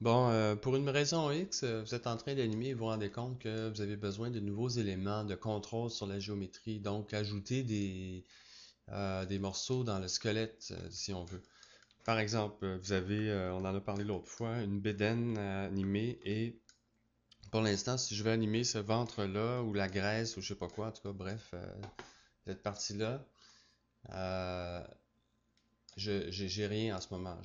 Bon, pour une raison X, vous êtes en train d'animer et vous vous rendez compte que vous avez besoin de nouveaux éléments de contrôle sur la géométrie, donc ajouter des morceaux dans le squelette, si on veut. Par exemple, vous avez, on en a parlé l'autre fois, une bédaine à animer et pour l'instant, si je veux animer ce ventre-là ou la graisse ou je sais pas quoi, en tout cas, bref, cette partie-là, euh, j'ai rien en ce moment.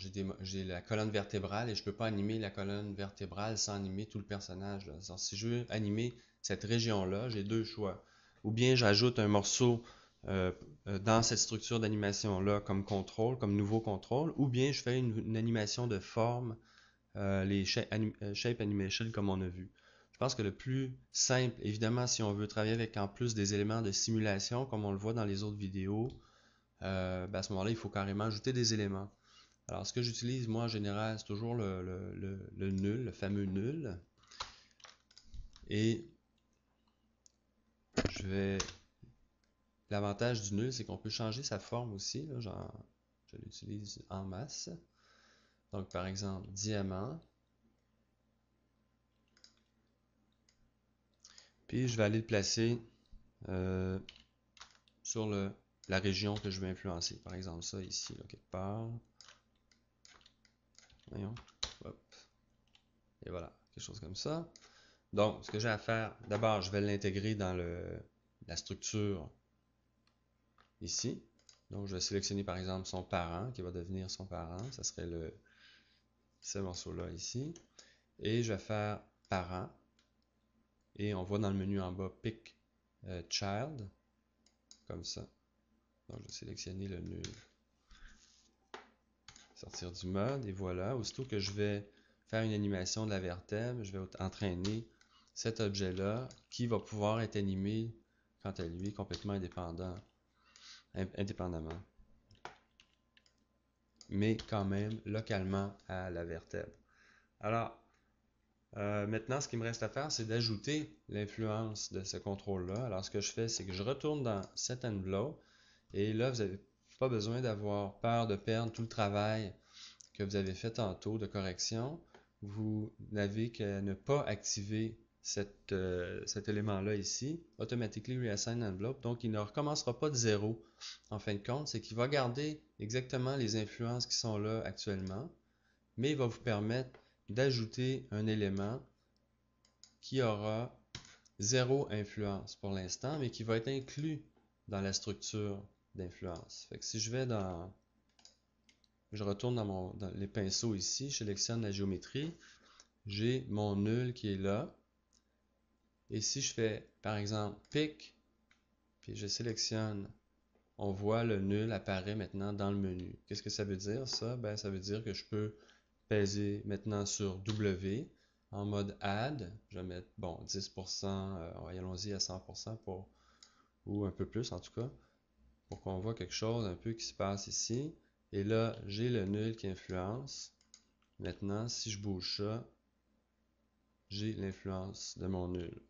J'ai la colonne vertébrale et je peux pas animer la colonne vertébrale sans animer tout le personnage, là. Alors, si je veux animer cette région-là, j'ai deux choix. Ou bien j'ajoute un morceau euh, dans cette structure d'animation-là comme contrôle, comme nouveau contrôle, ou bien je fais une animation de forme, les shape animation comme on a vu. Je pense que le plus simple, évidemment, si on veut travailler avec en plus des éléments de simulation, comme on le voit dans les autres vidéos, ben à ce moment-là, il faut carrément ajouter des éléments. Alors, ce que j'utilise, moi, en général, c'est toujours le nul, le fameux nul. Et je vais... L'avantage du nul, c'est qu'on peut changer sa forme aussi. Là, genre, je l'utilise en masse. Donc, par exemple, diamant. Puis, je vais aller le placer euh, sur la région que je veux influencer. Par exemple, ça ici, là, quelque part. Voyons. Hop. Et voilà, quelque chose comme ça. Donc, ce que j'ai à faire, d'abord, je vais l'intégrer dans la structure ici. Donc, je vais sélectionner par exemple son parent, qui va devenir son parent. Ça serait ce morceau-là ici. Et je vais faire parent. Et on voit dans le menu en bas Pick Child, comme ça. Donc, je vais sélectionner le nul. Sortir du mode, et voilà. Aussitôt que je vais faire une animation de la vertèbre, je vais entraîner cet objet-là qui va pouvoir être animé quant à lui complètement indépendamment. Mais quand même localement à la vertèbre. Alors, maintenant, ce qu'il me reste à faire, c'est d'ajouter l'influence de ce contrôle-là. Alors, ce que je fais, c'est que je retourne dans Set Envelope, et là, vous n'avez pas besoin d'avoir peur de perdre tout le travail que vous avez fait tantôt de correction. Vous n'avez qu'à ne pas activer cet élément-là ici, Automatically Reassign Envelope. Donc, il ne recommencera pas de zéro. En fin de compte, c'est qu'il va garder exactement les influences qui sont là actuellement, mais il va vous permettre d'ajouter un élément qui aura zéro influence pour l'instant, mais qui va être inclus dans la structure d'influence. Fait que si je vais je retourne dans les pinceaux ici, je sélectionne la géométrie, j'ai mon nul qui est là, et si je fais par exemple pick, puis je sélectionne, on voit le nul apparaît maintenant dans le menu. Qu'est-ce que ça veut dire ça? Ben, ça veut dire que je peux peser maintenant sur W en mode add. Je vais mettre, bon, 10%, allons-y à 100% ou un peu plus en tout cas, pour qu'on voit quelque chose un peu qui se passe ici. Et là, j'ai le nul qui influence. Maintenant, si je bouge ça, j'ai l'influence de mon nul.